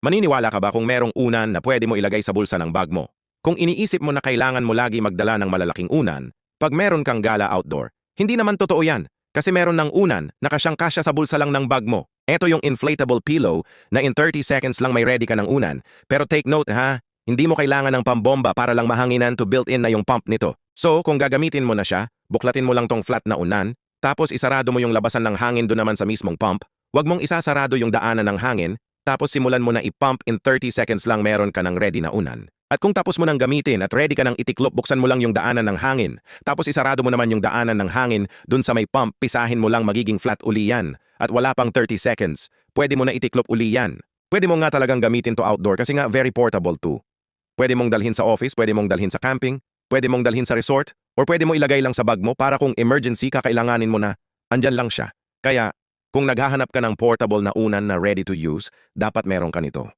Maniniwala ka ba kung merong unan na pwede mo ilagay sa bulsa ng bag mo? Kung iniisip mo na kailangan mo lagi magdala ng malalaking unan, pag meron kang gala outdoor, hindi naman totoo yan. Kasi meron ng unan na kasyang-kasya sa bulsa lang ng bag mo. Ito yung inflatable pillow na in 30 seconds lang may ready ka ng unan. Pero take note ha, hindi mo kailangan ng pambomba para lang mahanginan to built-in na yung pump nito. So kung gagamitin mo na siya, buklatin mo lang tong flat na unan, tapos isarado mo yung labasan ng hangin doon naman sa mismong pump. Huwag mong isasarado yung daanan ng hangin, tapos simulan mo na i-pump in 30 seconds lang meron ka ng ready na unan. At kung tapos mo nang gamitin at ready ka ng itiklop, buksan mo lang yung daanan ng hangin. Tapos isarado mo naman yung daanan ng hangin dun sa may pump, pisahin mo lang magiging flat uli yan. At wala pang 30 seconds, pwede mo na itiklop uli yan. Pwede mo nga talagang gamitin to outdoor kasi nga very portable too. Pwede mong dalhin sa office, pwede mong dalhin sa camping, pwede mong dalhin sa resort, or pwede mo ilagay lang sa bag mo para kung emergency kakailanganin mo na, andyan lang siya. Kaya, kung naghahanap ka ng portable na unan na ready to use, dapat meron ka nito.